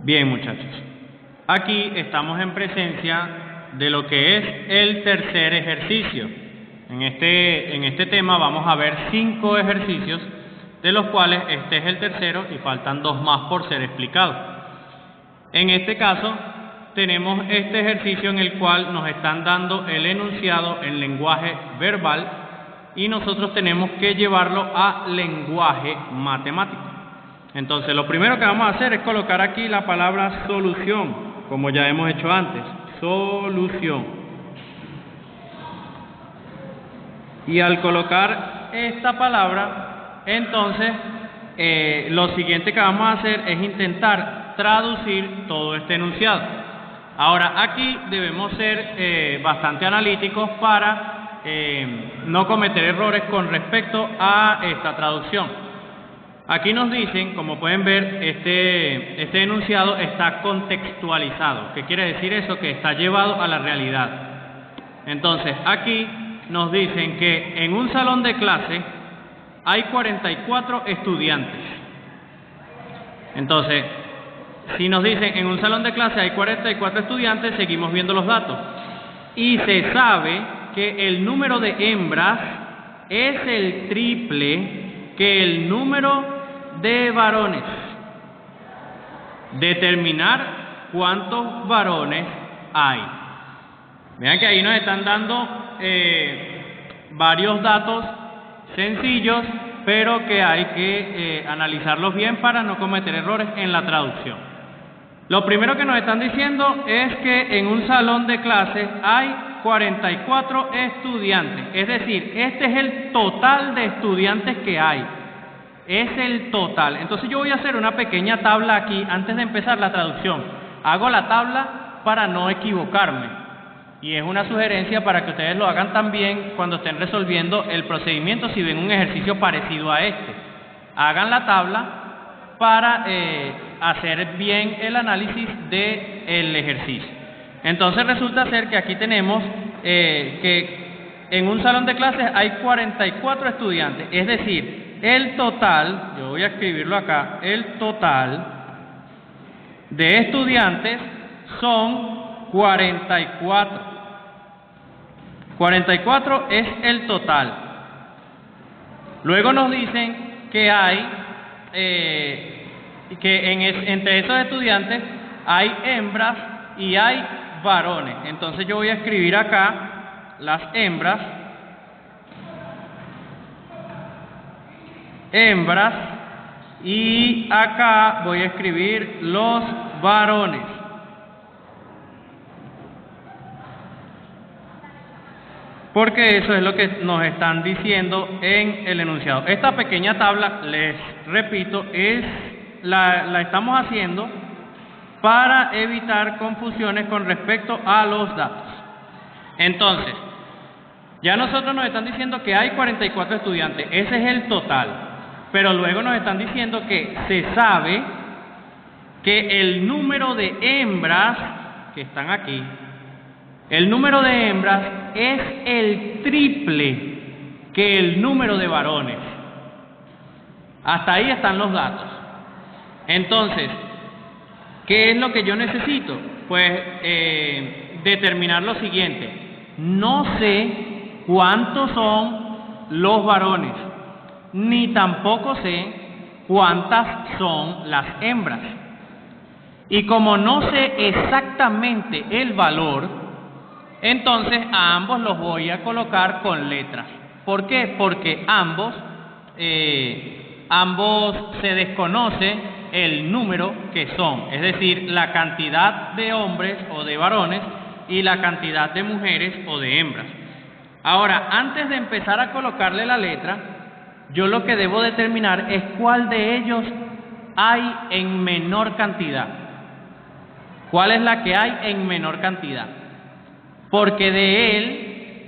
Bien, muchachos, aquí estamos en presencia de lo que es el tercer ejercicio. En este tema vamos a ver 5 ejercicios, de los cuales este es el tercero y faltan 2 más por ser explicados. En este caso, tenemos este ejercicio en el cual nos están dando el enunciado en lenguaje verbal y nosotros tenemos que llevarlo a lenguaje matemático. Entonces, lo primero que vamos a hacer es colocar aquí la palabra solución, como ya hemos hecho antes. Solución. Y al colocar esta palabra, entonces, lo siguiente que vamos a hacer es intentar traducir todo este enunciado. Ahora, aquí debemos ser bastante analíticos para no cometer errores con respecto a esta traducción. Aquí nos dicen, como pueden ver, este enunciado está contextualizado. ¿Qué quiere decir eso? Que está llevado a la realidad. Entonces, aquí nos dicen que en un salón de clase hay 44 estudiantes. Entonces, si nos dicen en un salón de clase hay 44 estudiantes, seguimos viendo los datos. Y se sabe que el número de hembras es el triple que el número de varones. Determinar cuántos varones hay. Vean que ahí nos están dando varios datos sencillos, pero que hay que analizarlos bien para no cometer errores en la traducción. Lo primero que nos están diciendo es que en un salón de clases hay 44 estudiantes, es decir, este es el total de estudiantes que hay. Es el total. Entonces yo voy a hacer una pequeña tabla aquí antes de empezar la traducción. Hago la tabla para no equivocarme. Y es una sugerencia para que ustedes lo hagan también cuando estén resolviendo el procedimiento si ven un ejercicio parecido a este. Hagan la tabla para hacer bien el análisis del ejercicio. Entonces resulta ser que aquí tenemos que en un salón de clases hay 44 estudiantes. Es decir, el total, yo voy a escribirlo acá, el total de estudiantes son 44. 44 es el total. Luego nos dicen que hay, entre esos estudiantes hay hembras y hay varones. Entonces yo voy a escribir acá las hembras. Y acá voy a escribir los varones. Porque eso es lo que nos están diciendo en el enunciado. Esta pequeña tabla, les repito, la estamos haciendo para evitar confusiones con respecto a los datos. Entonces, ya nosotros nos están diciendo que hay 44 estudiantes, ese es el total. Pero luego nos están diciendo que se sabe que el número de hembras que están aquí, el número de hembras es el triple que el número de varones. Hasta ahí están los datos. Entonces, ¿qué es lo que yo necesito? Pues determinar lo siguiente. No sé cuántos son los varones, ni tampoco sé cuántas son las hembras. Y como no sé exactamente el valor, entonces a ambos los voy a colocar con letras. ¿Por qué? Porque ambos se desconoce el número que son, es decir, la cantidad de hombres o de varones y la cantidad de mujeres o de hembras. Ahora, antes de empezar a colocarle la letra, yo lo que debo determinar es cuál de ellos hay en menor cantidad. ¿Cuál es la que hay en menor cantidad? Porque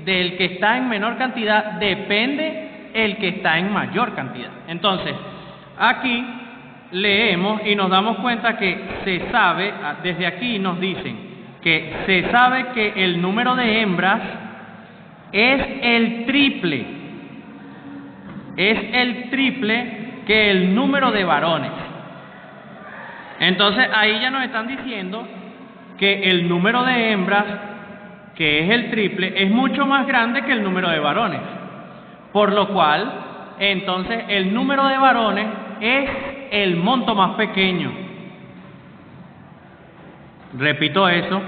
del que está en menor cantidad, depende el que está en mayor cantidad. Entonces, aquí leemos y nos damos cuenta que se sabe, desde aquí nos dicen que se sabe que el número de hembras es el triple que el número de varones. Entonces ahí ya nos están diciendo que el número de hembras, que es el triple, es mucho más grande que el número de varones. Por lo cual, entonces el número de varones es el monto más pequeño. Repito eso.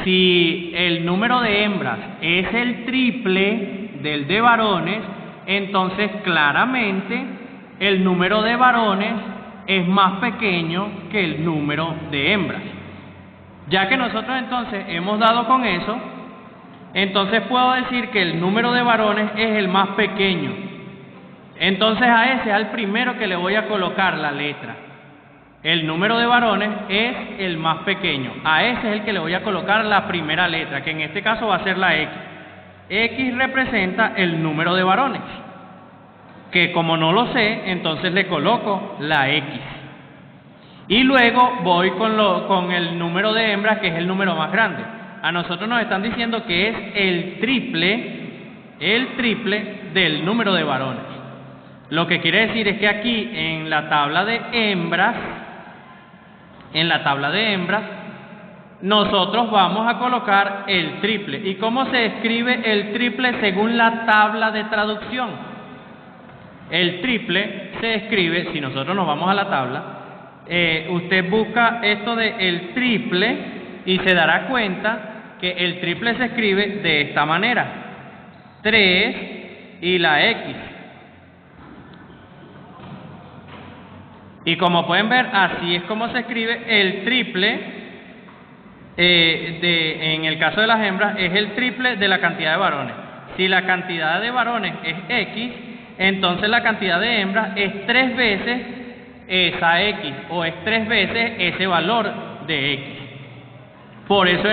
Si el número de hembras es el triple del de varones, entonces claramente el número de varones es más pequeño que el número de hembras. Ya que nosotros entonces hemos dado con eso, entonces puedo decir que el número de varones es el más pequeño. Entonces a ese es al primero que le voy a colocar la letra. El número de varones es el más pequeño. A ese es el que le voy a colocar la primera letra, que en este caso va a ser la X. X representa el número de varones, que como no lo sé, entonces le coloco la X. Y luego voy con el número de hembras, que es el número más grande. A nosotros nos están diciendo que es el triple del número de varones. Lo que quiere decir es que aquí en la tabla de hembras, nosotros vamos a colocar el triple. ¿Y cómo se escribe el triple según la tabla de traducción? El triple se escribe, si nosotros nos vamos a la tabla, usted busca esto de el triple y se dará cuenta que el triple se escribe de esta manera: 3 y la X. Y como pueden ver, así es como se escribe el triple. En el caso de las hembras, es el triple de la cantidad de varones. Si la cantidad de varones es X, entonces la cantidad de hembras es 3 veces esa X, o es 3 veces ese valor de X. Por eso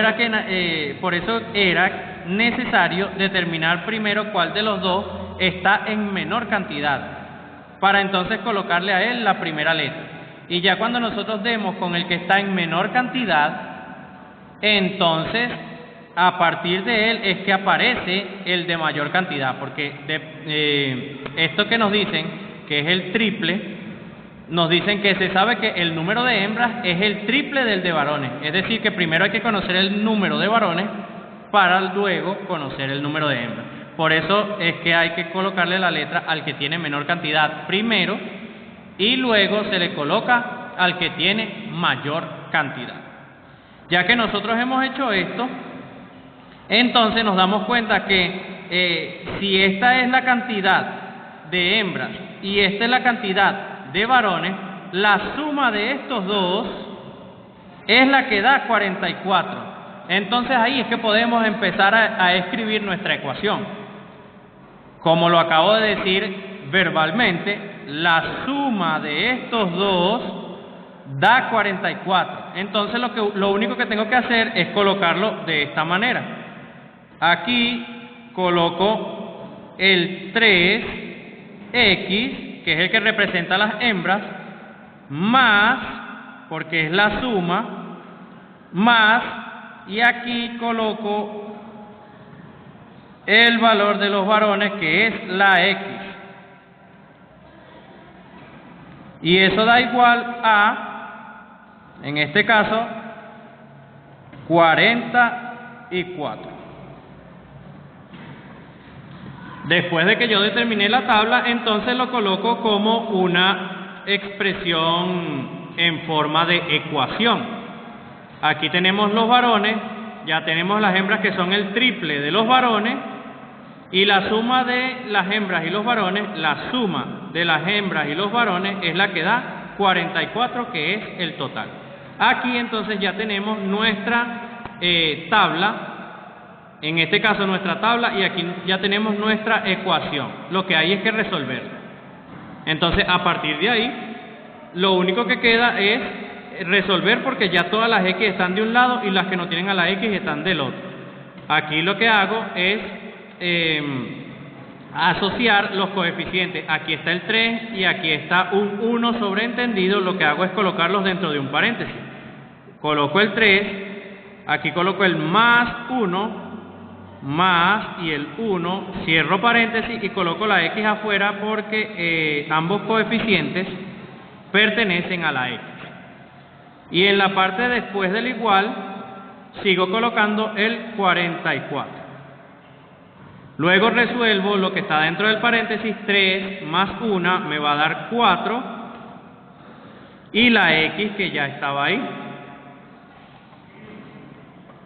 era necesario determinar primero cuál de los dos está en menor cantidad, para entonces colocarle a él la primera letra. Y ya cuando nosotros demos con el que está en menor cantidad, entonces a partir de él es que aparece el de mayor cantidad, porque esto que nos dicen que es el triple, nos dicen que se sabe que el número de hembras es el triple del de varones. Es decir, que primero hay que conocer el número de varones para luego conocer el número de hembras. Por eso es que hay que colocarle la letra al que tiene menor cantidad primero y luego se le coloca al que tiene mayor cantidad. Ya que nosotros hemos hecho esto, entonces nos damos cuenta que si esta es la cantidad de hembras y esta es la cantidad de varones, la suma de estos dos es la que da 44. Entonces ahí es que podemos empezar a escribir nuestra ecuación. Como lo acabo de decir verbalmente, la suma de estos dos da 44. Entonces lo único que tengo que hacer es colocarlo de esta manera. Aquí coloco el 3x, que es el que representa las hembras, más, porque es la suma, más, y aquí coloco el valor de los varones, que es la X. Y eso da igual a, en este caso, 44. Después de que yo determiné la tabla, entonces lo coloco como una expresión en forma de ecuación. Aquí tenemos los varones, ya tenemos las hembras que son el triple de los varones, y la suma de las hembras y los varones, la suma de las hembras y los varones es la que da 44, que es el total. Aquí entonces ya tenemos nuestra tabla, en este caso nuestra tabla, y aquí ya tenemos nuestra ecuación. Lo que hay es que resolver. Entonces a partir de ahí, lo único que queda es resolver, porque ya todas las X están de un lado y las que no tienen a la X están del otro. Aquí lo que hago es asociar los coeficientes. Aquí está el 3 y aquí está un 1 sobreentendido. Lo que hago es colocarlos dentro de un paréntesis. Coloco el 3, aquí coloco el más 1, más y el 1, cierro paréntesis y coloco la X afuera, porque ambos coeficientes pertenecen a la X. Y en la parte después del igual, sigo colocando el 44. Luego resuelvo lo que está dentro del paréntesis, 3 más 1 me va a dar 4, y la X que ya estaba ahí.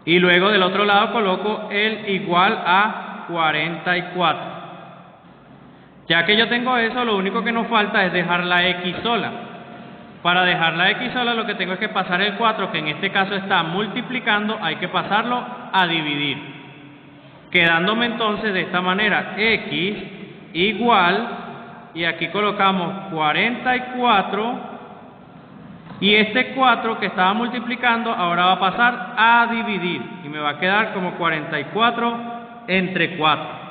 Y luego del otro lado coloco el igual a 44. Ya que yo tengo eso, lo único que nos falta es dejar la X sola. Para dejar la X sola lo que tengo es que pasar el 4, que en este caso está multiplicando, hay que pasarlo a dividir. Quedándome entonces de esta manera, X igual, y aquí colocamos 44, y este 4 que estaba multiplicando ahora va a pasar a dividir, y me va a quedar como 44 entre 4.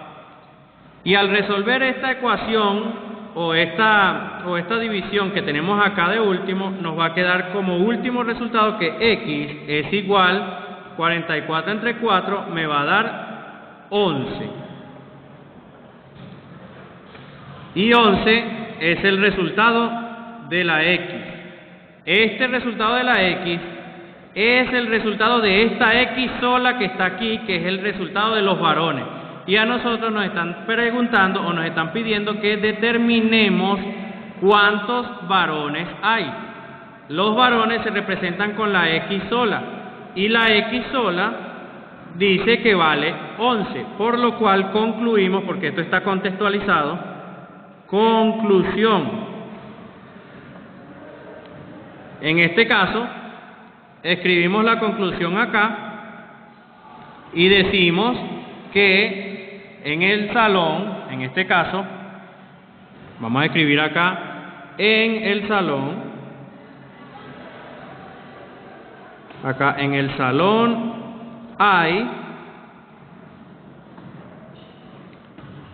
Y al resolver esta ecuación, o esta división que tenemos acá de último, nos va a quedar como último resultado que X es igual, 44 entre 4 me va a dar 11. Y 11 es el resultado de la X. Este resultado de la X es el resultado de esta X sola que está aquí, que es el resultado de los varones. Y a nosotros nos están preguntando o nos están pidiendo que determinemos cuántos varones hay. Los varones se representan con la X sola, y la X sola dice que vale 11, por lo cual concluimos, porque esto está contextualizado, conclusión. En este caso, escribimos la conclusión acá y decimos que en el salón, en este caso, vamos a escribir acá, en el salón, acá en el salón hay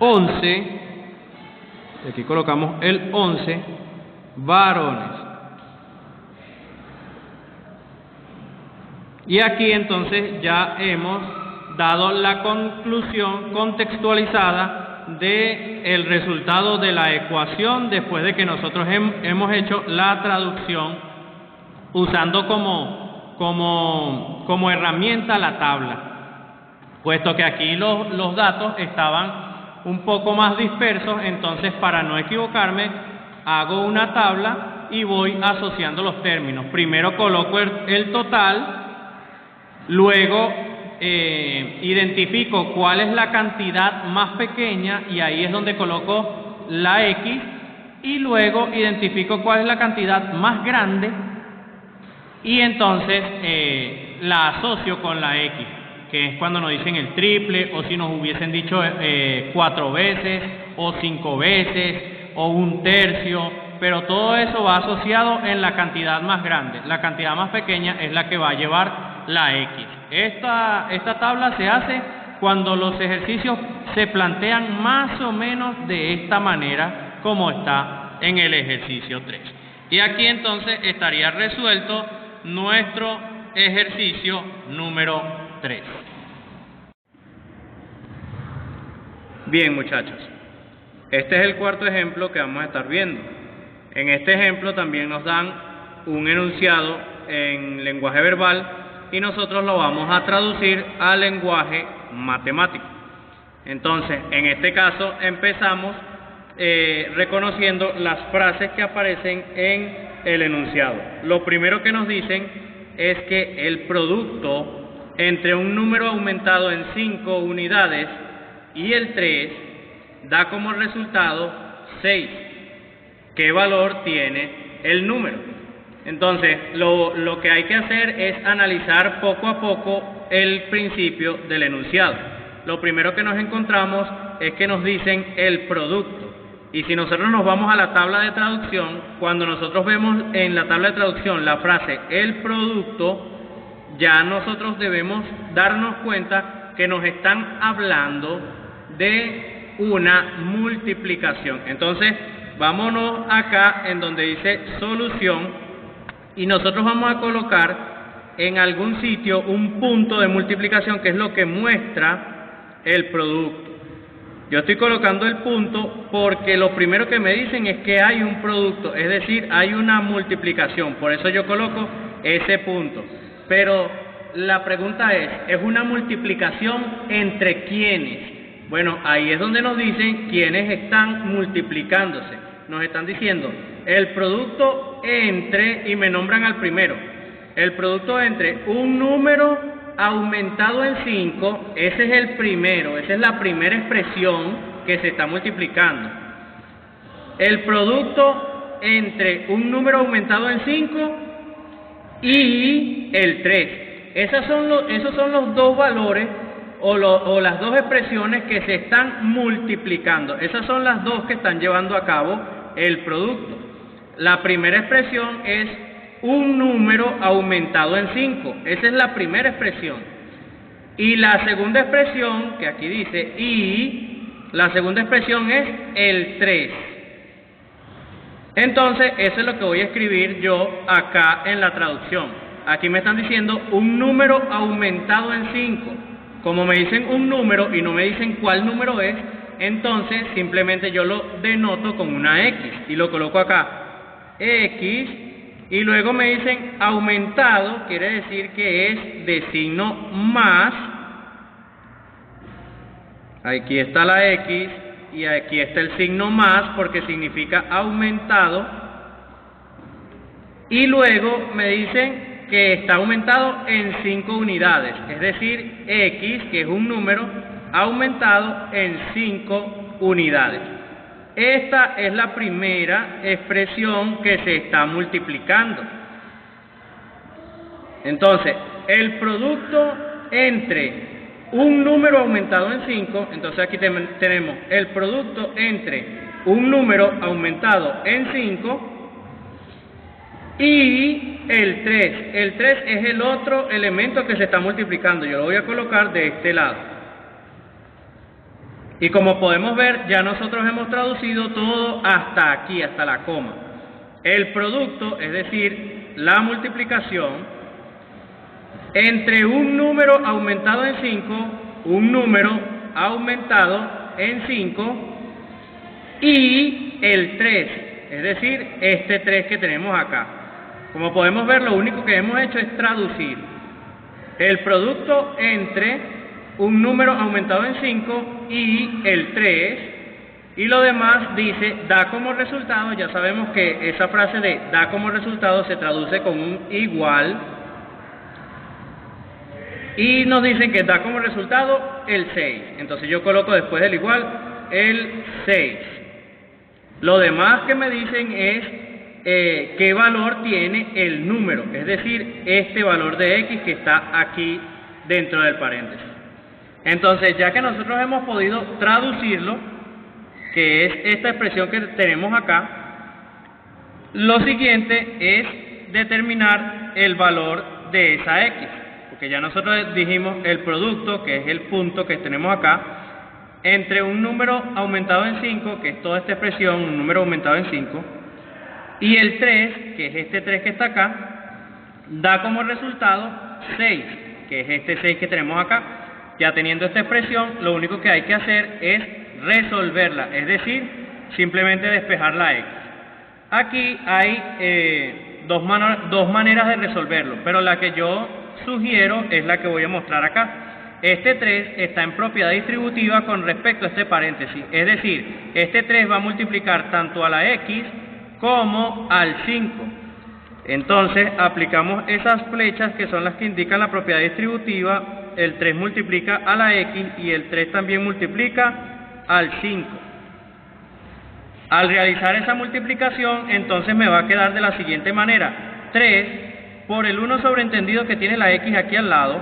11, aquí colocamos el 11 varones. Y aquí entonces ya hemos dado la conclusión contextualizada del resultado de la ecuación después de que nosotros hemos hecho la traducción usando como herramienta la tabla, puesto que aquí los datos estaban un poco más dispersos. Entonces, para no equivocarme, hago una tabla y voy asociando los términos. Primero coloco el total, luego identifico cuál es la cantidad más pequeña, y ahí es donde coloco la X, y luego identifico cuál es la cantidad más grande, y entonces la asocio con la X, que es cuando nos dicen el triple, o si nos hubiesen dicho 4 veces, o 5 veces, o 1/3, pero todo eso va asociado en la cantidad más grande. La cantidad más pequeña es la que va a llevar la X. Esta tabla se hace cuando los ejercicios se plantean más o menos de esta manera, como está en el ejercicio 3. Y aquí entonces estaría resuelto nuestro ejercicio número 3. Bien, muchachos, este es el cuarto ejemplo que vamos a estar viendo. En este ejemplo también nos dan un enunciado en lenguaje verbal y nosotros lo vamos a traducir al lenguaje matemático. Entonces, en este caso empezamos reconociendo las frases que aparecen en el enunciado. Lo primero que nos dicen es que el producto entre un número aumentado en 5 unidades y el 3 da como resultado 6. ¿Qué valor tiene el número? Entonces, lo que hay que hacer es analizar poco a poco el principio del enunciado. Lo primero que nos encontramos es que nos dicen el producto. Y si nosotros nos vamos a la tabla de traducción, cuando nosotros vemos en la tabla de traducción la frase el producto, ya nosotros debemos darnos cuenta que nos están hablando de una multiplicación. Entonces, vámonos acá en donde dice solución, y nosotros vamos a colocar en algún sitio un punto de multiplicación, que es lo que muestra el producto. Yo estoy colocando el punto porque lo primero que me dicen es que hay un producto, es decir, hay una multiplicación. Por eso yo coloco ese punto. Pero la pregunta ¿es una multiplicación entre quiénes? Bueno, ahí es donde nos dicen quiénes están multiplicándose. Nos están diciendo el producto entre, y me nombran al primero, el producto entre un número aumentado en 5, ese es el primero, esa es la primera expresión que se está multiplicando. El producto entre un número aumentado en 5 y el 3. Esos son los dos valores o las dos expresiones que se están multiplicando. Esas son las dos que están llevando a cabo el producto. La primera expresión es un número aumentado en 5. Esa es la primera expresión. Y la segunda expresión, que aquí dice la segunda expresión es el 3. Entonces, eso es lo que voy a escribir yo acá en la traducción. Aquí me están diciendo un número aumentado en 5. Como me dicen un número y no me dicen cuál número es, entonces simplemente yo lo denoto con una X y lo coloco acá. X, y luego me dicen aumentado, quiere decir que es de signo más. Aquí está la X y aquí está el signo más porque significa aumentado. Y luego me dicen que está aumentado en 5 unidades, es decir, X, que es un número, aumentado en 5 unidades. Esta es la primera expresión que se está multiplicando. Entonces, el producto entre un número aumentado en 5, entonces aquí tenemos el producto entre un número aumentado en 5 y el 3. El 3 es el otro elemento que se está multiplicando. Yo lo voy a colocar de este lado. Y como podemos ver, ya nosotros hemos traducido todo hasta aquí, hasta la coma. El producto, es decir, la multiplicación entre un número aumentado en 5, un número aumentado en 5 y el 3, es decir, este 3 que tenemos acá. Como podemos ver, lo único que hemos hecho es traducir el producto entre un número aumentado en 5 y el 3, y lo demás dice da como resultado. Ya sabemos que esa frase de da como resultado se traduce con un igual, y nos dicen que da como resultado el 6. Entonces yo coloco después del igual el 6. Lo demás que me dicen es qué valor tiene el número, es decir, este valor de X que está aquí dentro del paréntesis. Entonces, ya que nosotros hemos podido traducirlo, que es esta expresión que tenemos acá, lo siguiente es determinar el valor de esa X, porque ya nosotros dijimos el producto, que es el punto que tenemos acá, entre un número aumentado en 5, que es toda esta expresión, un número aumentado en 5, y el 3, que es este 3 que está acá, da como resultado 6, que es este 6 que tenemos acá. Ya teniendo esta expresión, lo único que hay que hacer es resolverla, es decir, simplemente despejar la X. Aquí hay dos maneras de resolverlo, pero la que yo sugiero es la que voy a mostrar acá. Este 3 está en propiedad distributiva con respecto a este paréntesis, es decir, este 3 va a multiplicar tanto a la X como al 5. Entonces, aplicamos esas flechas que son las que indican la propiedad distributiva. El 3 multiplica a la X y el 3 también multiplica al 5. Al realizar esa multiplicación, entonces me va a quedar de la siguiente manera. 3 por el 1 sobreentendido que tiene la X aquí al lado,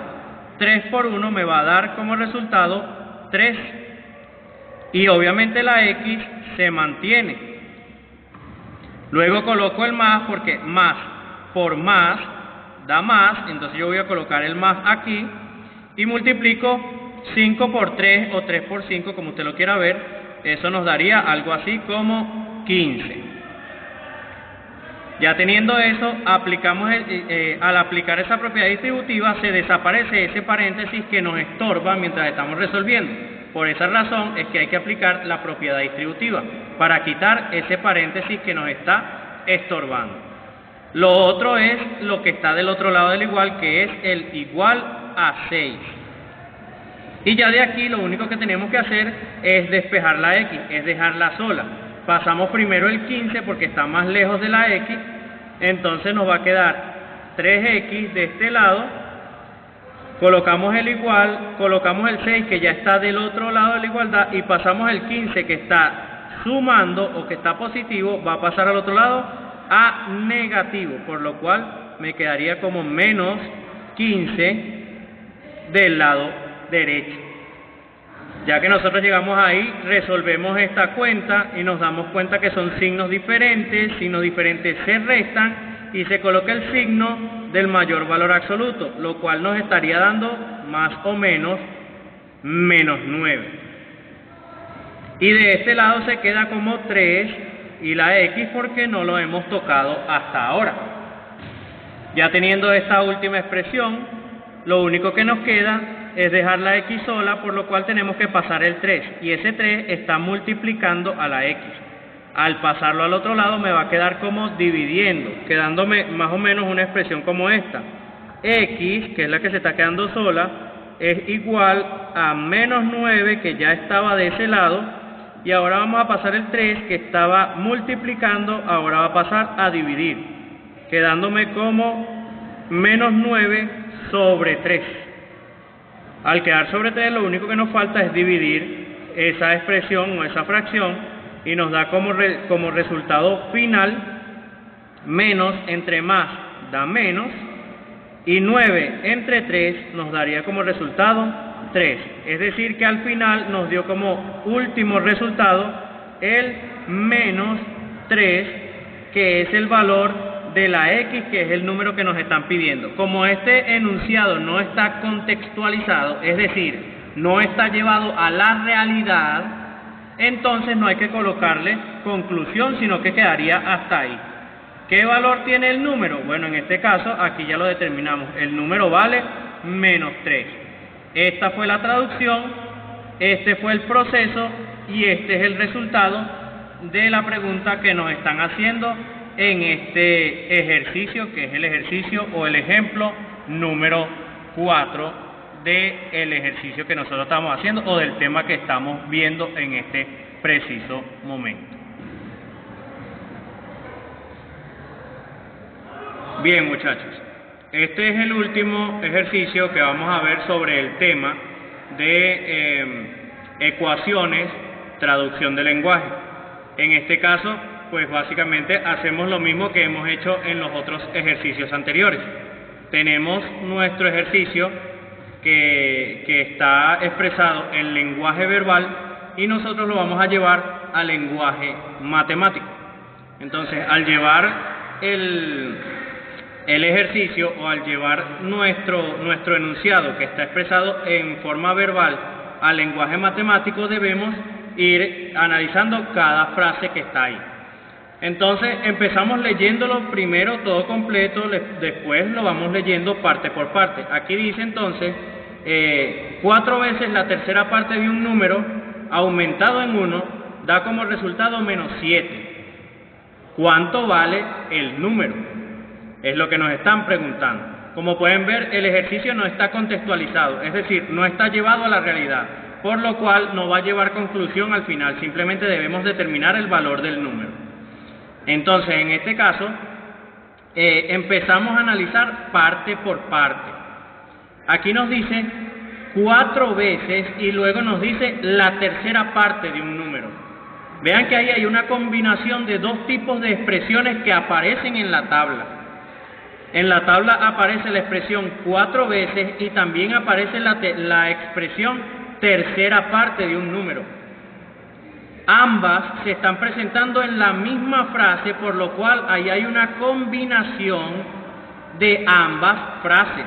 3 por 1 me va a dar como resultado 3. Y obviamente la X se mantiene. Luego coloco el más porque más por más da más, entonces yo voy a colocar el más aquí. Y multiplico 5 por 3 o 3 por 5, como usted lo quiera ver. Eso nos daría algo así como 15. Ya teniendo eso, aplicamos al aplicar esa propiedad distributiva, se desaparece ese paréntesis que nos estorba mientras estamos resolviendo. Por esa razón es que hay que aplicar la propiedad distributiva, para quitar ese paréntesis que nos está estorbando. Lo otro es lo que está del otro lado del igual, que es el igual a 6. Y ya de aquí lo único que tenemos que hacer es despejar la x, es dejarla sola. Pasamos primero el 15 porque está más lejos de la x, entonces nos va a quedar 3x de este lado, colocamos el igual, colocamos el 6 que ya está del otro lado de la igualdad y pasamos el 15 que está sumando o que está positivo, va a pasar al otro lado a negativo, por lo cual me quedaría como menos 15 del lado derecho. Ya que nosotros llegamos ahí, resolvemos esta cuenta y nos damos cuenta que son signos diferentes se restan y se coloca el signo del mayor valor absoluto, lo cual nos estaría dando más o menos menos 9. Y de este lado se queda como 3 y la x porque no lo hemos tocado hasta ahora. Ya teniendo esta última expresión, lo único que nos queda es dejar la x sola, por lo cual tenemos que pasar el 3, y ese 3 está multiplicando a la x. Al pasarlo al otro lado me va a quedar como dividiendo, quedándome más o menos una expresión como esta. X, que es la que se está quedando sola, es igual a menos 9, que ya estaba de ese lado, y ahora vamos a pasar el 3, que estaba multiplicando, ahora va a pasar a dividir, quedándome como menos 9 sobre 3. Al quedar sobre 3, lo único que nos falta es dividir esa expresión o esa fracción y nos da como resultado final menos entre más da menos y 9 entre 3 nos daría como resultado 3. Es decir que al final nos dio como último resultado el menos 3, que es el valor de la x, que es el número que nos están pidiendo. Como este enunciado no está contextualizado, es decir, no está llevado a la realidad, entonces no hay que colocarle conclusión, sino que quedaría hasta ahí. ¿Qué valor tiene el número? Bueno, en este caso, aquí ya lo determinamos. El número vale menos 3. Esta fue la traducción, este fue el proceso y este es el resultado de la pregunta que nos están haciendo en este ejercicio, que es el ejercicio o el ejemplo número 4 del ejercicio que nosotros estamos haciendo o del tema que estamos viendo en este preciso momento. Bien, muchachos, este es el último ejercicio que vamos a ver sobre el tema de ecuaciones, traducción de lenguaje. En este caso, pues básicamente hacemos lo mismo que hemos hecho en los otros ejercicios anteriores. Tenemos nuestro ejercicio que está expresado en lenguaje verbal y nosotros lo vamos a llevar al lenguaje matemático. Entonces, al llevar el ejercicio o al llevar nuestro enunciado que está expresado en forma verbal al lenguaje matemático, debemos ir analizando cada frase que está ahí. Entonces empezamos leyéndolo primero todo completo, después lo vamos leyendo parte por parte. Aquí dice entonces 4 veces la tercera parte de un número aumentado en 1 da como resultado menos 7. ¿Cuánto vale el número? Es lo que nos están preguntando. Como pueden ver, el ejercicio no está contextualizado, es decir, no está llevado a la realidad, por lo cual no va a llevar conclusión al final, simplemente debemos determinar el valor del número. Entonces, en este caso, empezamos a analizar parte por parte. Aquí nos dice 4 veces y luego nos dice la tercera parte de un número. Vean que ahí hay una combinación de dos tipos de expresiones que aparecen en la tabla. En la tabla aparece la expresión 4 veces y también aparece la expresión tercera parte de un número. Ambas se están presentando en la misma frase, por lo cual ahí hay una combinación de ambas frases.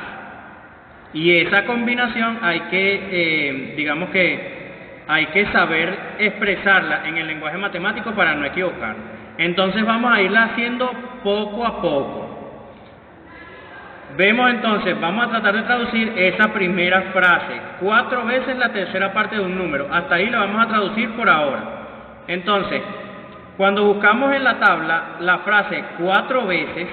Y esa combinación hay que saber expresarla en el lenguaje matemático para no equivocar. Entonces vamos a irla haciendo poco a poco. Vemos entonces, vamos a tratar de traducir esa primera frase, 4 veces la tercera parte de un número. Hasta ahí la vamos a traducir por ahora. Entonces, cuando buscamos en la tabla la frase 4 veces,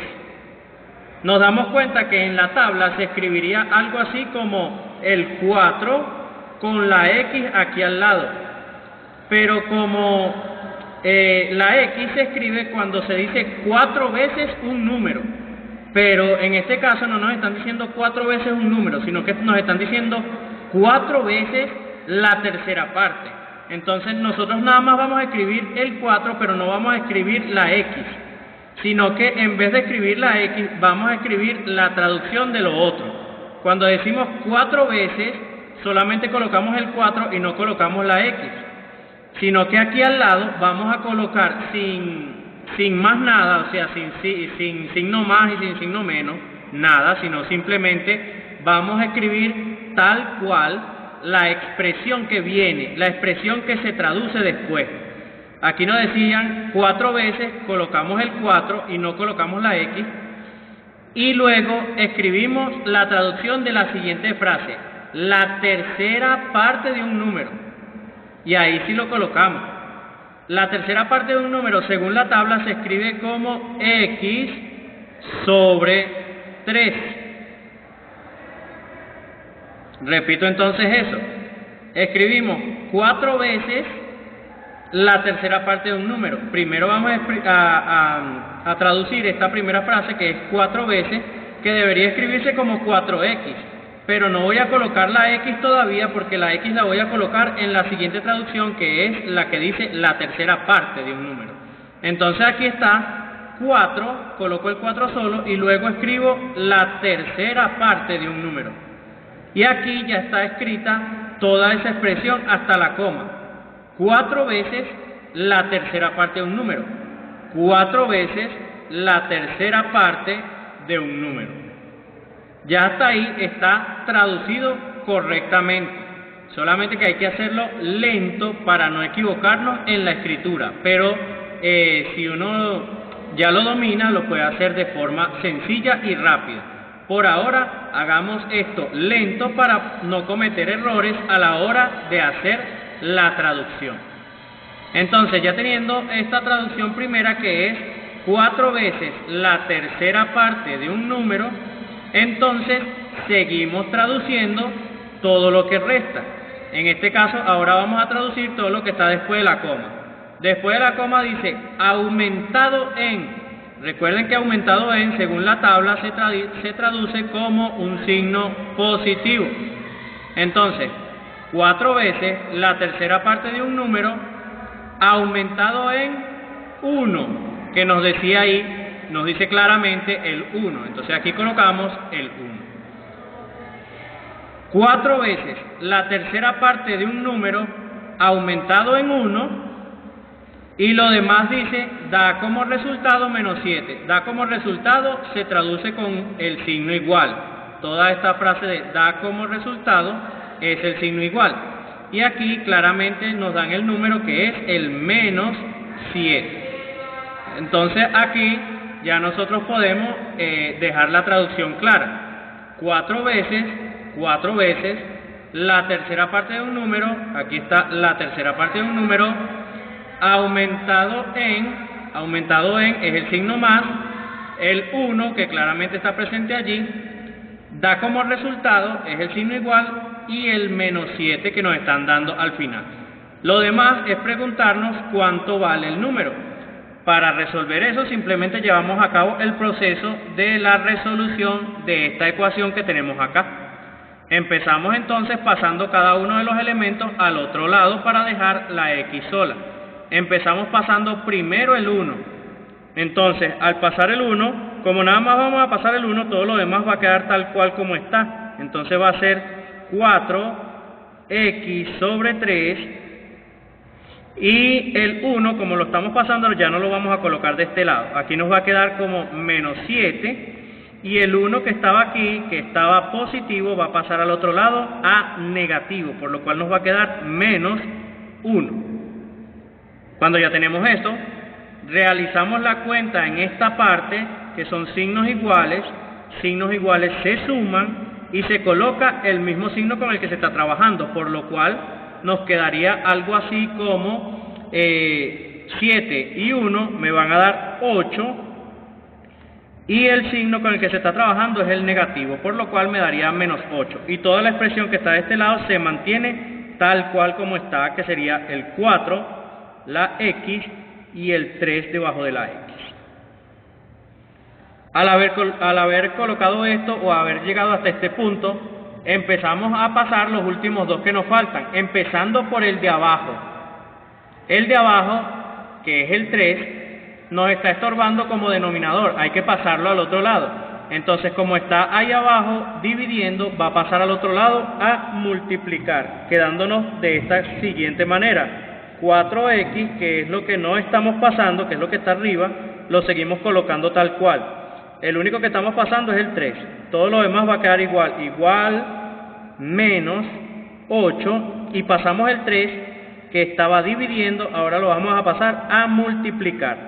nos damos cuenta que en la tabla se escribiría algo así como el 4 con la X aquí al lado. Pero como la X se escribe cuando se dice 4 veces un número. Pero en este caso no nos están diciendo 4 veces un número, sino que nos están diciendo 4 veces la tercera parte. Entonces nosotros nada más vamos a escribir el 4, pero no vamos a escribir la X, sino que en vez de escribir la X, vamos a escribir la traducción de lo otro. Cuando decimos 4 veces, solamente colocamos el 4 y no colocamos la X, sino que aquí al lado vamos a colocar sin más nada, o sea, sin signo más y sin signo menos, nada, sino simplemente vamos a escribir tal cual la expresión que viene, la expresión que se traduce después. Aquí nos decían 4 veces, colocamos el 4 y no colocamos la X, y luego escribimos la traducción de la siguiente frase, la tercera parte de un número, y ahí sí lo colocamos. La tercera parte de un número, según la tabla, se escribe como X sobre 3. Repito entonces eso. Escribimos 4 veces la tercera parte de un número. Primero vamos a traducir esta primera frase, que es 4 veces, que debería escribirse como 4X. Pero no voy a colocar la X todavía, porque la X la voy a colocar en la siguiente traducción, que es la que dice la tercera parte de un número. Entonces aquí está 4, coloco el 4 solo y luego escribo la tercera parte de un número. Y aquí ya está escrita toda esa expresión hasta la coma. 4 veces la tercera parte de un número. 4 veces la tercera parte de un número. Ya hasta ahí está traducido correctamente, solamente que hay que hacerlo lento para no equivocarnos en la escritura, pero si uno ya lo domina, lo puede hacer de forma sencilla y rápida. Por ahora, hagamos esto lento para no cometer errores a la hora de hacer la traducción. Entonces, ya teniendo esta traducción primera, que es 4 veces la tercera parte de un número, entonces seguimos traduciendo todo lo que resta. En este caso ahora vamos a traducir todo lo que está después de la coma. Después de la coma dice aumentado en. Recuerden que aumentado en, según la tabla, se traduce como un signo positivo. Entonces, 4 veces la tercera parte de un número aumentado en 1, que nos decía ahí, nos dice claramente el 1, entonces aquí colocamos el 1. 4 veces la tercera parte de un número aumentado en 1, y lo demás dice, da como resultado menos 7. Da como resultado se traduce con el signo igual. Toda esta frase de da como resultado es el signo igual. Y aquí claramente nos dan el número que es el menos 7. Entonces aquí ya nosotros podemos dejar la traducción clara. 4 veces la tercera parte de un número, aquí está la tercera parte de un número, aumentado en es el signo más, el 1 que claramente está presente allí, da como resultado es el signo igual y el menos 7 que nos están dando al final. Lo demás es preguntarnos cuánto vale el número. Para resolver eso simplemente llevamos a cabo el proceso de la resolución de esta ecuación que tenemos acá. Empezamos entonces pasando cada uno de los elementos al otro lado para dejar la X sola. Empezamos pasando primero el 1. Entonces, al pasar el 1, como nada más vamos a pasar el 1, todo lo demás va a quedar tal cual como está. Entonces va a ser 4x sobre 3. Y el 1, como lo estamos pasando, ya no lo vamos a colocar de este lado. Aquí nos va a quedar como menos 7. Y el 1 que estaba aquí, que estaba positivo, va a pasar al otro lado a negativo, por lo cual nos va a quedar menos 1. Cuando ya tenemos eso, realizamos la cuenta en esta parte, que son signos iguales se suman y se coloca el mismo signo con el que se está trabajando, por lo cual nos quedaría algo así como 7 y 1 me van a dar 8, y el signo con el que se está trabajando es el negativo, por lo cual me daría menos 8. Y toda la expresión que está de este lado se mantiene tal cual como está, que sería el 4, la x y el 3 debajo de la x. Al haber colocado esto o haber llegado hasta este punto, empezamos a pasar los últimos dos que nos faltan, empezando por el de abajo. El de abajo, que es el 3, nos está estorbando como denominador, hay que pasarlo al otro lado. Entonces, como está ahí abajo dividiendo, va a pasar al otro lado a multiplicar, quedándonos de esta siguiente manera. 4x, que es lo que no estamos pasando, que es lo que está arriba, lo seguimos colocando tal cual. El único que estamos pasando es el 3. Todo lo demás va a quedar igual. Igual menos 8, y pasamos el 3, que estaba dividiendo, ahora lo vamos a pasar a multiplicar,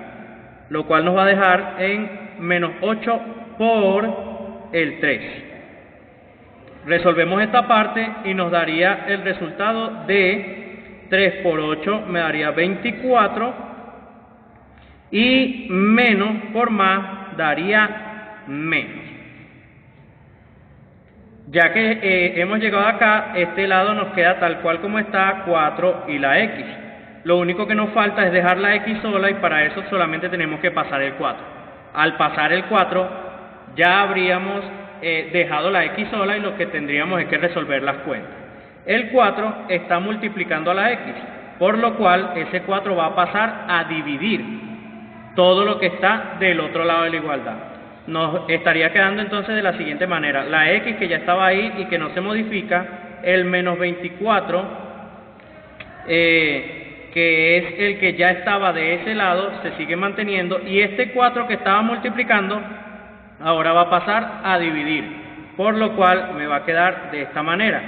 lo cual nos va a dejar en menos 8 por el 3. Resolvemos esta parte y nos daría el resultado de 3 por 8, me daría 24, y menos por más daría menos. Ya que hemos llegado acá, este lado nos queda tal cual como está, 4 y la x. Lo único que nos falta es dejar la x sola, y para eso solamente tenemos que pasar el 4. Al pasar el 4, ya habríamos dejado la x sola, y lo que tendríamos es que resolver las cuentas. El 4 está multiplicando a la x, por lo cual ese 4 va a pasar a dividir todo lo que está del otro lado de la igualdad. Nos estaría quedando entonces de la siguiente manera: la x, que ya estaba ahí y que no se modifica, el menos 24, que es el que ya estaba de ese lado, se sigue manteniendo, y este 4 que estaba multiplicando ahora va a pasar a dividir, por lo cual me va a quedar de esta manera: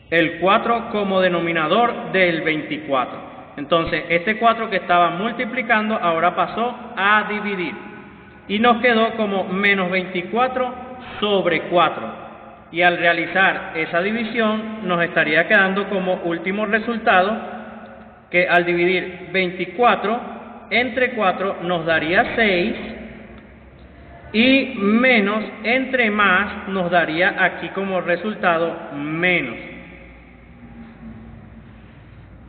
el 4 como denominador del 24. Entonces, este 4 que estaba multiplicando ahora pasó a dividir, y nos quedó como menos 24 sobre 4. Y al realizar esa división nos estaría quedando como último resultado que al dividir 24 entre 4 nos daría 6, y menos entre más nos daría aquí como resultado menos.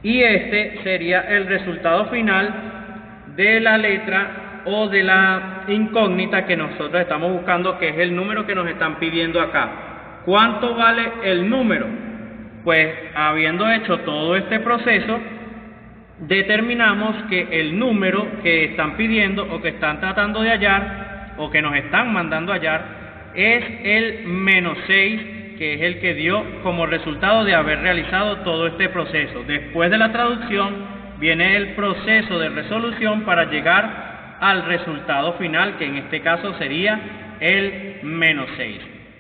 Y este sería el resultado final de la letra o de la incógnita que nosotros estamos buscando, que es el número que nos están pidiendo acá. ¿Cuánto vale el número? Pues habiendo hecho todo este proceso, determinamos que el número que están pidiendo o que están tratando de hallar o que nos están mandando a hallar es el menos 6, que es el que dio como resultado de haber realizado todo este proceso. Después de la traducción viene el proceso de resolución para llegar al resultado final, que en este caso sería el menos 6.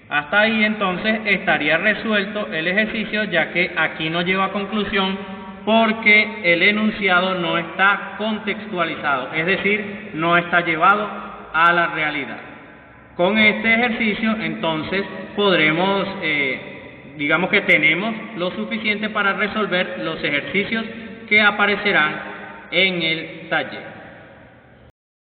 Hasta ahí entonces estaría resuelto el ejercicio, ya que aquí no lleva a conclusión porque el enunciado no está contextualizado, es decir, no está llevado a la realidad. Con este ejercicio entonces podremos, digamos que tenemos lo suficiente para resolver los ejercicios que aparecerán en el taller.